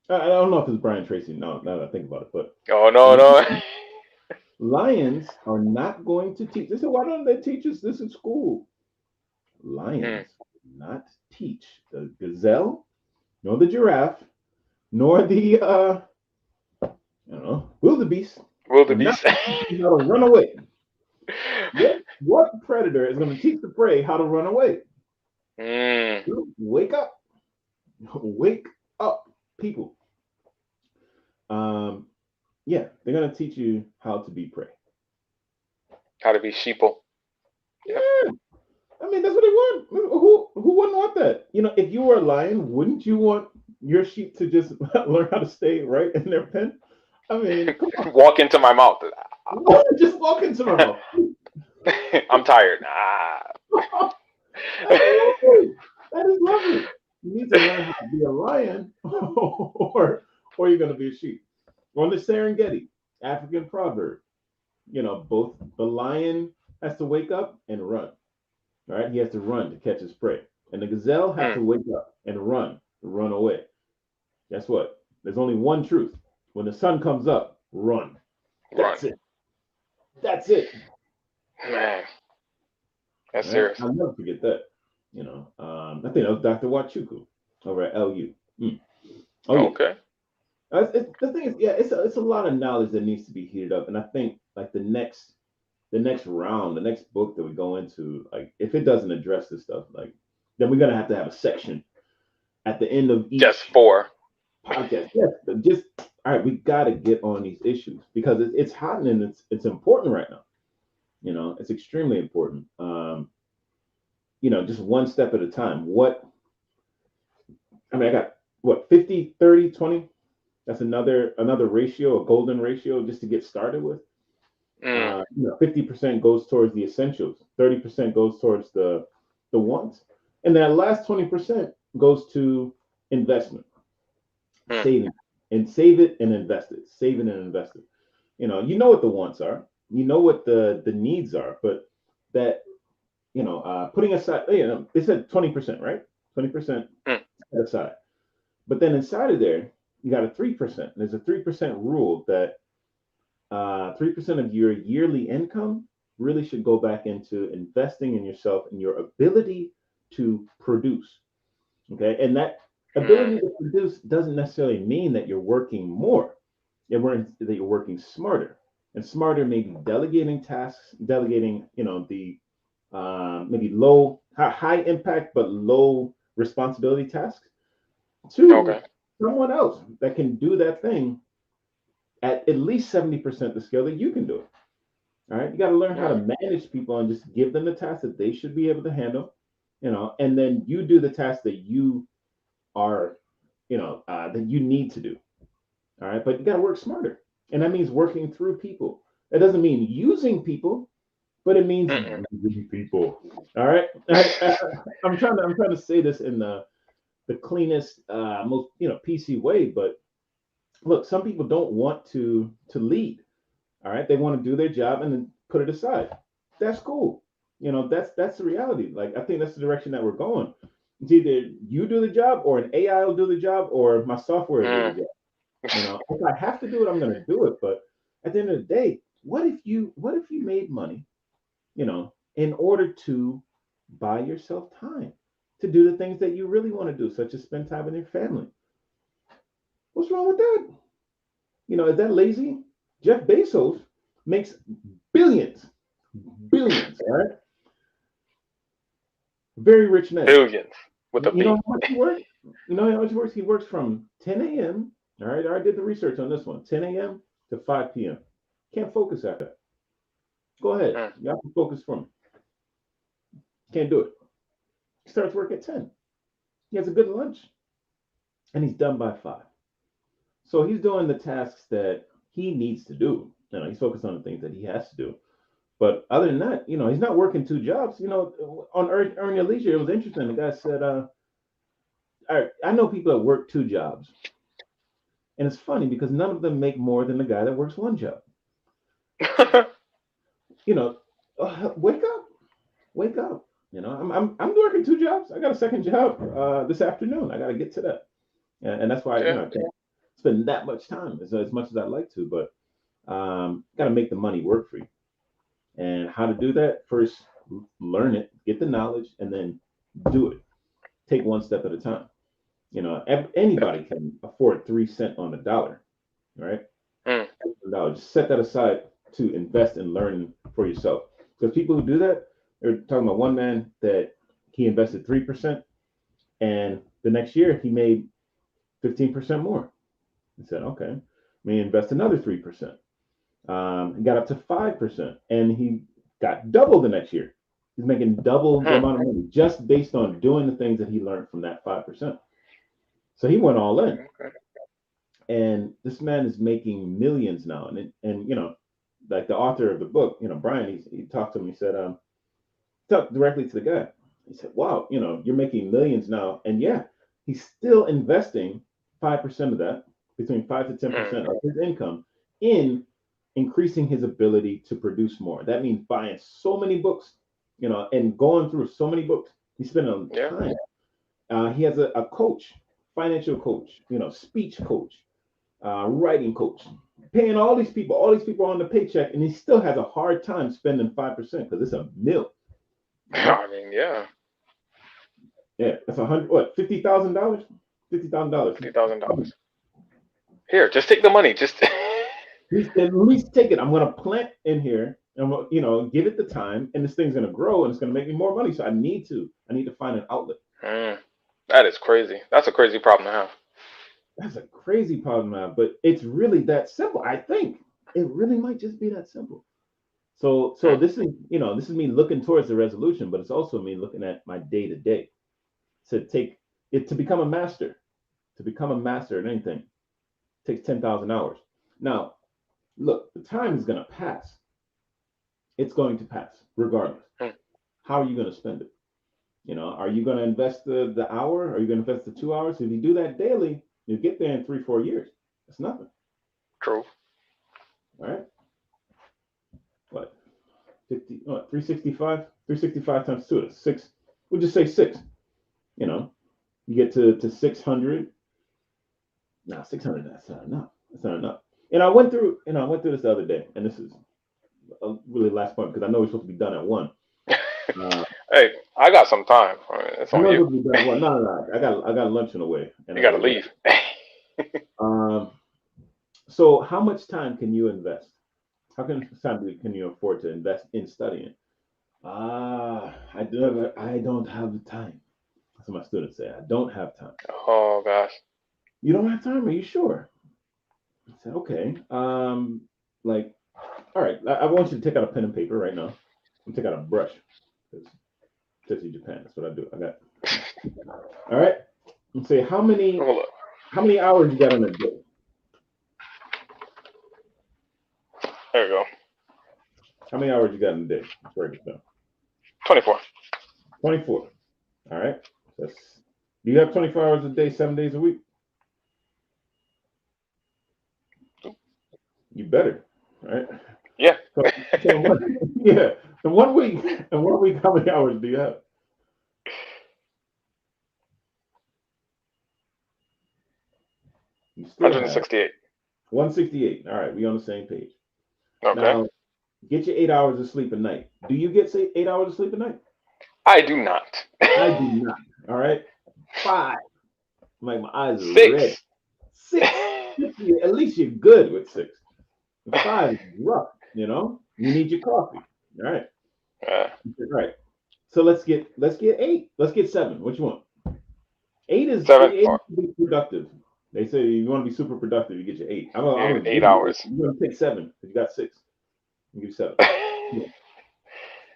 I don't know if it's Brian Tracy. No, now that I think about it, but Oh, no, no. lions, lions are not going to teach. They said, why don't they teach us this in school? Mm, Lions will not teach the gazelle, nor the giraffe, nor the wildebeest. They're not wildebeest. going to teach you how to run away. What predator is going to teach the prey how to run away? mm, Wake up, wake up, people. Um, yeah, they're going to teach you how to be prey. how to be sheeple. Yep. Yeah, I mean that's what they want. Who wouldn't want that? If you were a lion, wouldn't you want your sheep to just learn how to stay right in their pen? I mean, come Walk into my mouth. on, just walk into my mouth. I'm tired. Ah. That's lovely. That is lovely. You need to learn how to be a lion, or you're going to be a sheep. On the Serengeti, African proverb, both the lion has to wake up and run. All right, he has to run to catch his prey, and the gazelle has Mm, to wake up and run to run away. Guess what? There's only one truth. When the sun comes up, run. run. That's it. That's it. Man, that's All right, serious. I'll never forget that. I think that was Dr. Wachuku over at LU. Mm. Oh yeah. Okay. The thing is, yeah, it's a lot of knowledge that needs to be heated up, and I think like the next round, the next book that we go into, like if it doesn't address this stuff, like then we're gonna have a section at the end of Just each four. podcast. Yes, but just all right, we got to get on these issues because it's hot and it's important right now. It's extremely important. Just one step at a time. I got what 50, 30, 20. That's another ratio, a golden ratio, just to get started with. Mm, 50% goes towards the essentials, 30% goes towards the wants, and that last 20% goes to investment, mm, saving, and save it and invest it, save it and invest it. What the wants are, what the needs are, but that putting aside, they said 20%, right? 20% mm. set aside, but then inside of there, you got a 3%. There's a 3% rule that 3% of your yearly income really should go back into investing in yourself and your ability to produce. Okay. And that Mm, ability to produce doesn't necessarily mean that you're working more, that you're working smarter. And smarter may be delegating tasks, delegating, the maybe high impact, but low responsibility tasks to okay. someone else that can do that thing at least 70% the skill that you can do it. All right. You got to learn how to Mm, manage people and just give them the tasks that they should be able to handle, and then you do the tasks that you are, that you need to do. All right. But you got to work smarter. And that means working through people. That doesn't mean using people, but it means mm-mm. using people. All right. I'm trying to say this in the the cleanest, most PC way. But look, some people don't want to lead. All right, they want to do their job and then put it aside. That's cool. That's the reality. Like I think that's the direction that we're going. It's either you do the job, or an AI will do the job, or my software will do Mm. the job. If I have to do it, I'm going to do it. But at the end of the day, what if you made money, in order to buy yourself time to do the things that you really want to do, such as spend time with your family? What's wrong with that? Is that lazy? Jeff Bezos makes billions, billions, all right? Very rich man. Billions with a You know B. how much he works? You know how much he works? He works from 10 a.m. All right, I did the research on this one. 10 a.m. to 5 p.m. Can't focus after that. Go ahead. Mm. You have to focus from. Can't do it. He starts work at 10. He has a good lunch, and he's done by 5. So he's doing the tasks that he needs to do. He's focused on the things that he has to do. But other than that, he's not working 2 jobs. On Earn Your Leisure, it was interesting. The guy said, I know people that work 2 jobs. And it's funny because none of them make more than the guy that works 1 job. You know, wake up, wake up. I'm working 2 jobs. I got a second job this afternoon. I got to get to that, and that's why Yeah. I can't spend that much time as much as I'd like to. But got to make the money work for you. And how to do that? First, learn it, get the knowledge, and then do it. Take one step at a time. Anybody can afford 3 cents on the dollar, right? Mm. $1. Just set that aside to invest in learning for yourself. Because people who do that, they're talking about one man that he invested 3%, and the next year he made 15% more. He said, okay, let me invest another 3%. He got up to 5%, and he got double the next year. He's making double the Mm. amount of money just based on doing the things that he learned from that 5%. So he went all in. Okay. And this man is making millions now. And like the author of the book, Brian, he talked to him. He said, talked directly to the guy. He said, wow, you're making millions now. And yeah, he's still investing 5% of that, between 5 to Mm. 10% of his income, in increasing his ability to produce more. That means buying so many books, and going through so many books. He's spending Yeah. time. He has a coach, financial coach, speech coach, writing coach, paying all these people on the paycheck, and he still has a hard time spending 5% because it's a mill. All right. I mean, yeah. Yeah, that's $50,000? $50,000. $50,000. Here, just take the money. Just. At least take it. I'm gonna plant in here and give it the time, and this thing's gonna grow and it's gonna make me more money. So I need to find an outlet. Mm. That is crazy. That's a crazy problem to have. That's a crazy problem now, but it's really that simple. I think it really might just be that simple. So Mm. this is me looking towards the resolution, but it's also me looking at my day to day to take it to become a master. To become a master at anything takes 10,000 hours. Now, look, the time is going to pass. It's going to pass regardless. Mm. How are you going to spend it? Are you going to invest the hour? Are you going to invest the 2 hours? If you do that daily, you get there in 3, 4 years. That's nothing. True. All right. What? 365? 365 times 2 is 6. We'll just say 6. You know, you get to 600. No, 600, that's not enough. That's not enough. And I went through this the other day, and this is a really last point because I know we're supposed to be done at 1. Uh, Hey, I got some time. I mean, it's I on know it's you. supposed to be done at 1. No. I got lunch on the way, and You I gotta gotta get. leave. Um, so how much time can you invest? How much time can you afford to invest in studying? I don't have the time. That's what my students say. I don't have time. Oh gosh. You don't have time? Are you sure? I said, okay. Like, all right. I want you to take out a pen and paper right now. And take out a brush. Because Tessie Japan. That's what I do. I got. All right. And say Hold up. how many hours you got in a day? There we go. How many hours you got in a day? Let's break it down. 24. 24. All right. That's Do you have 24 hours a day, 7 days a week? You better, right? Yeah. So yeah, in 1 week, how many hours do you have? You still have 168. 168. All right, we on the same page. Okay. Now, get your 8 hours of sleep a night. Do you get say 8 hours of sleep a night? I do not. I do not. All right, 5. Like my eyes are red. Six. 6. At least you're good with 6. 5 is rough. You need your coffee. All right, uh, all right. So let's get 8. Let's get 7. What you want? 8 is seven 8 or to be productive. They say you want to be super productive, you get your 8. I'm gonna eight give you 8. hours. You're gonna take 7 because you got 6. You give you 7. Yeah.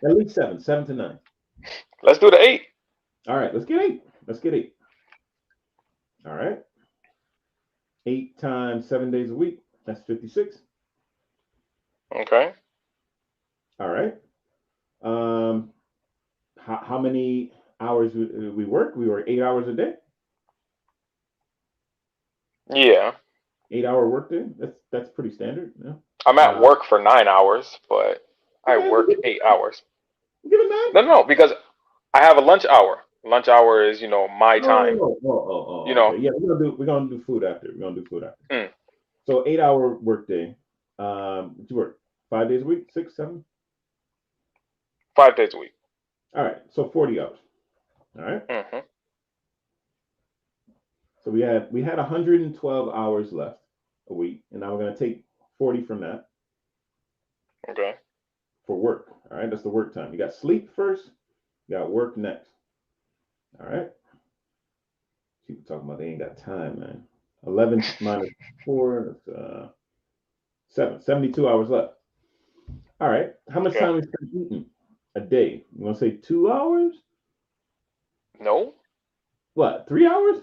At least 7, 7 to 9. Let's do the 8. All right, let's get 8. Let's get 8. All right. 8 times 7 days a week. That's 56. Okay. All right. Um, how many hours we work? We work 8 hours a day. Yeah. 8 hour workday. That's pretty standard. Yeah. I'm at Uh, work for 9 hours, but I okay, work 8 hours. give it 9. No, no, because I have a lunch hour. Lunch hour is, my time. Okay. Yeah, we're gonna do food after. We're gonna do food after. Mm, So 8 hour workday. What you work 5 days a week, 6, 7. 5 days a week. All right. So 40 hours. All right. Hmm. So we had 112 hours left a week, and now we're gonna take 40 from that Okay. for work. All right. That's the work time. You got sleep first. You got work next. All right. People talking about they ain't got time, man. 11 minus 4, that's 7. 72 hours left. All right. How much Okay. time we spend eating a day? You want to say 2 hours? No. What? 3 hours?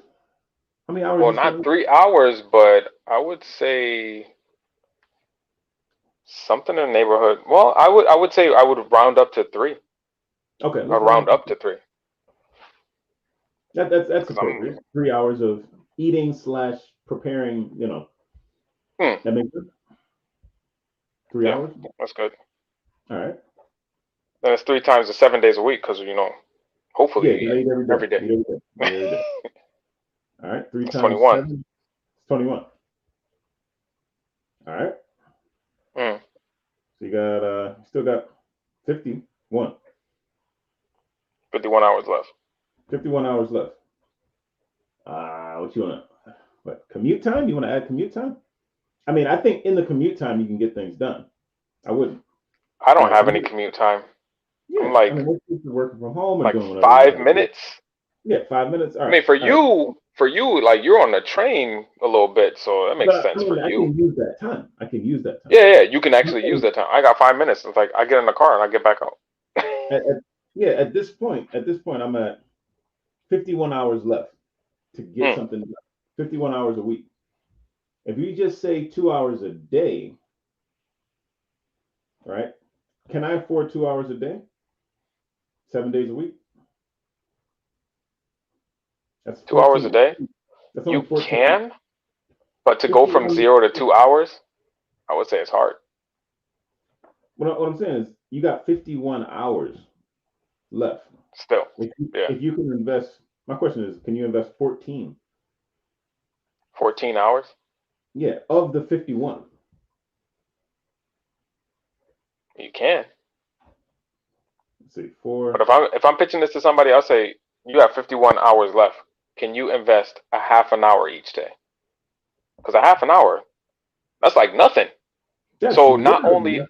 How many hours Well, you spend? not 3 hours, but I would say something in the neighborhood. Well, I would say I would round up to three. Okay, I'd let's round round up. up to three. That's Because I'm. appropriate. 3 hours of eating slash preparing. Hmm, That makes sense. Three yeah, hours. that's good. All right. Then it's 3 times the 7 days a week because hopefully Yeah, you you gotta eat eat every day. every day. Eat every day. Eat every day. All right. Three That's times 21. 7. 21. All right. Mm, So still got 51. 51 hours left. 51 hours left. What you want to, what, commute time? You want to add commute time? I mean, I think in the commute time you can get things done. I wouldn't. I don't Right. have any commute time. I'm Yeah. I like mean, most people are working from home or like doing whatever they got five to do. minutes. Yeah, 5 minutes. All I right. mean, for All right. you, like you're on the train a little bit, so that makes But I sense for mean, I you. can use that time. I can use that time. Yeah, yeah, you can actually use that time. I got 5 minutes. It's like I get in the car and I get back out. At, at, yeah, at this point, I'm at 51 hours left to get Mm, something done. 51 hours a week. If you just say 2 hours a day, right? Can I afford 2 hours a day? 7 days a week? That's 2 hours a 14. day, That's only you 14 hours. can, but to go from 51. 0 to 2 hours, I would say it's hard. What I'm saying is, you got 51 hours left. Still, yeah, If you can invest, my question is, can you invest 14? 14 hours. Yeah, of the 51. You can. Let's see, But 4. if I'm pitching this to somebody, I'll say you have 51 hours left. Can you invest a half an hour each day? Because a half an hour, that's like nothing. That's So not only literally,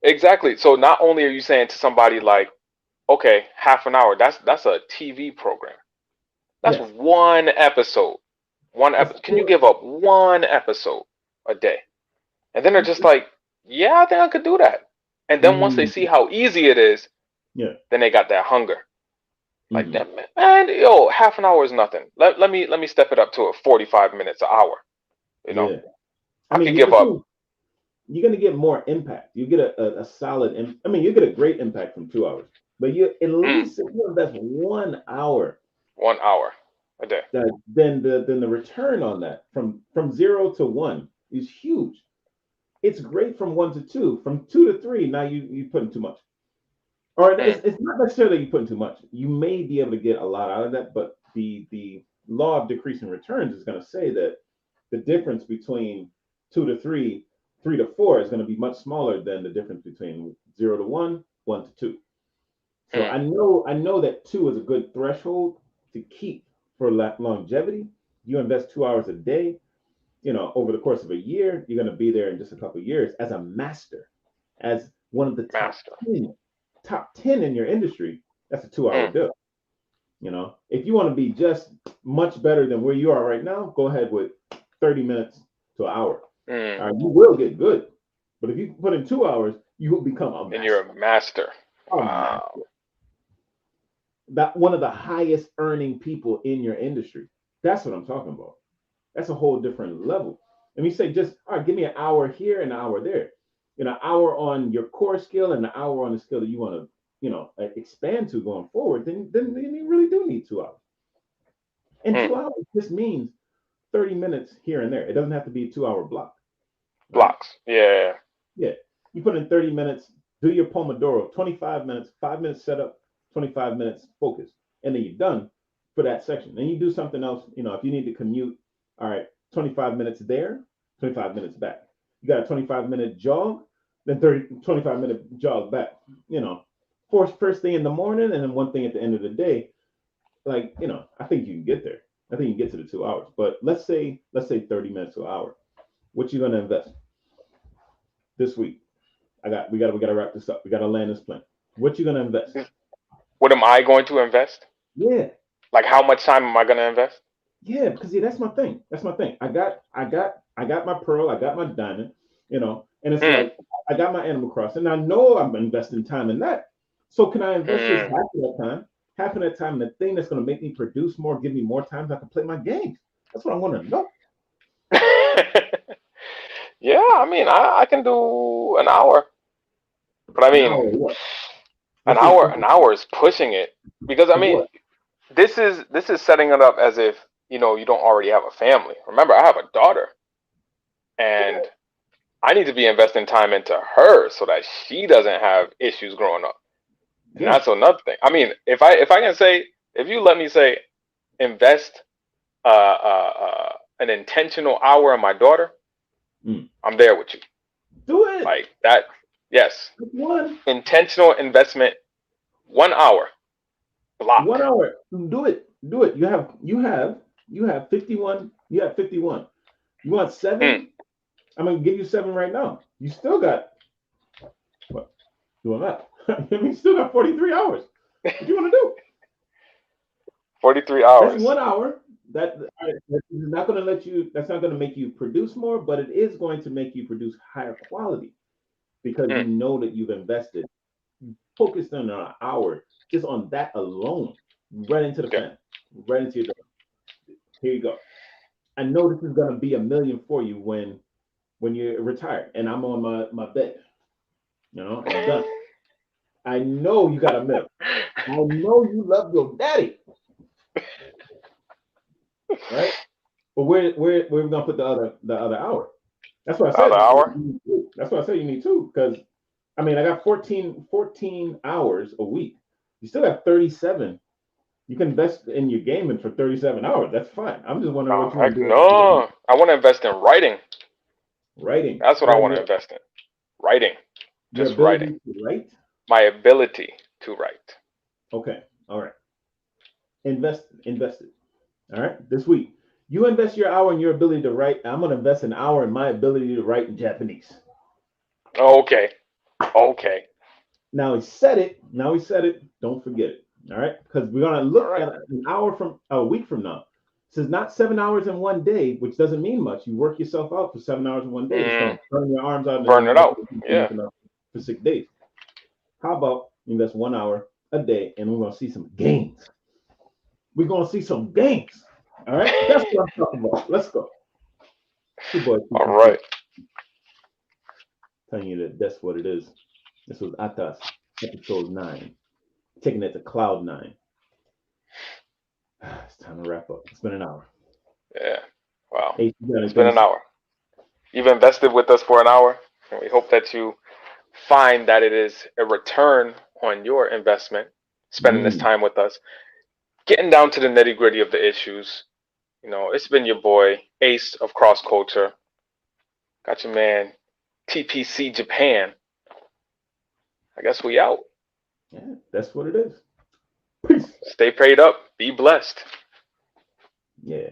exactly, so not only are you saying to somebody like, okay, half an hour, that's a TV program. That's yes. one episode. That's Can you four. give up one episode a day? And then they're just like, yeah, I think I could do that. And then once they Mm, see how easy it is, yeah. then they got that hunger. Like Hmm. that, man, yo, half an hour is nothing. Let me step it up to a 45 minutes, an hour. You know, Yeah. I I mean, could give up. you're going to get more impact. You get a solid, I mean, you get a great impact from 2 hours, but you at Mm, least if you invest 1 hour, 1 hour. A day. Then the return on that from 0 to 1 is huge. It's great from 1 to 2. From 2 to 3, now you putting too much. Or Mm, it's not necessarily you putting too much. You may be able to get a lot out of that, but the law of decreasing returns is going to say that the difference between 2 to 3, 3 to 4 is going to be much smaller than the difference between 0 to 1, 1 to 2. So mm, I know that 2 is a good threshold to keep for longevity. You invest 2 hours a day, over the course of a year, you're going to be there in just a couple of years as a master, as one of the master. 10 in your industry. That's a 2 hour Mm, deal. If you want to be just much better than where you are right now, go ahead with 30 minutes to an hour. mm. All right, you will get good, but if you put in 2 hours, you will become a And you're master. a master. A Wow. master. That one of the highest earning people in your industry. That's what I'm talking about. That's a whole different level. And we say just all right, give me an hour here and an hour there. An hour on your core skill and an hour on the skill that you want to, expand to going forward. Then you really do need 2 hours. And Mm. 2 hours just means 30 minutes here and there. It doesn't have to be a 2 hour block, right? Blocks. Yeah. Yeah. You put in 30 minutes, do your Pomodoro, 25 minutes, 5 minutes setup, 25 minutes focus, and then you're done for that section. Then you do something else, if you need to commute, all right, 25 minutes there, 25 minutes back. You got a 25-minute jog, then 25-minute jog back, first thing in the morning and then one thing at the end of the day. I think you can get there. I think you can get to the 2 hours. But let's say 30 minutes to an hour. What you gonna invest this week? We gotta wrap this up. We gotta land this plane. What you gonna invest? What am I going to invest? Yeah, Like, how much time am I going to invest? yeah, because that's my thing. That's my thing. I got my pearl. I got my diamond. And it's Mm, like I got my Animal Crossing. I know I'm investing time in that. So can I invest just mm. half of that time in the thing that's going to make me produce more, give me more time so I can play my games? That's what I want to know. Yeah, I mean, I can do an hour, but I An mean, hour of what? Let's say an hour is pushing it because I to mean, what? this is setting it up as if you don't already have a family. Remember, I have a daughter, Yeah, and I need to be investing time into her so that she doesn't have issues growing up. And yeah. that's another thing. I mean, if I can say, if you let me say, invest an intentional hour in my daughter, Mm. I'm there with you. Do it. Like that, yes. Pick one. Intentional investment, 1 hour block. 1 hour. Do it. Do it. You have 51. You have 51. You want Mm. 7? I'm gonna give you 7 right now. You still got what? Doing that. I mean, you still got 43 hours. What do you want to do? 43 That's hours. 1 hour. That is not going to let you. That's not going to make you produce more, but it is going to make you produce higher quality because you Mm. know that you've invested, focused on an hour just on that alone, right into the Yeah. fan, right into your door. Here you go. I know this is going to be a million for you when you're retired, and I'm on my bed, and done. I know you got a mill. I know you love your daddy, right? But where we gonna put the other hour? That's what I Another said. hour. That's what I said you need two. Because I mean, I got 14 hours a week. You still got 37. You can invest in your gaming for 37 hours. That's fine. I'm just wondering Oh what you want heck to do with the no! I want to invest in writing. writing. That's what I Writing want to what? invest in. Writing, Your just writing. ability to write. My ability to write. Okay. All right. Invest it. All right. This week, you invest your hour in your ability to write. I'm gonna invest an hour in my ability to write in Japanese. Okay. Okay. Now he said it. Now he said it. Don't forget it. All right, because we're gonna All look right. at an hour from a week from now. This is not 7 hours in one day, which doesn't mean much. You work yourself out for 7 hours in one day. It's Mm, gonna burn your arms out, and then burn you it won't out. be able to do Yeah. nothing else for 6 days. How about you invest 1 hour a day, and we're gonna see some gains. We're gonna see some gains. All right, that's what I'm talking about. Let's go. Two boys, All two, right. telling you that that's what it is. This was ATAS, episode 9, taking it to cloud 9. It's time to wrap up. It's been an hour. Yeah. Wow. Hey, you got It's been anything an to say? hour. You've invested with us for an hour, and we hope that you find that it is a return on your investment, spending this time with us, getting down to the nitty gritty of the issues. It's been your boy, Ace of Cross Culture. Got your man, TPC Japan. I guess we out. Yeah, that's what it is. Peace. Stay prayed up. Be blessed. Yeah.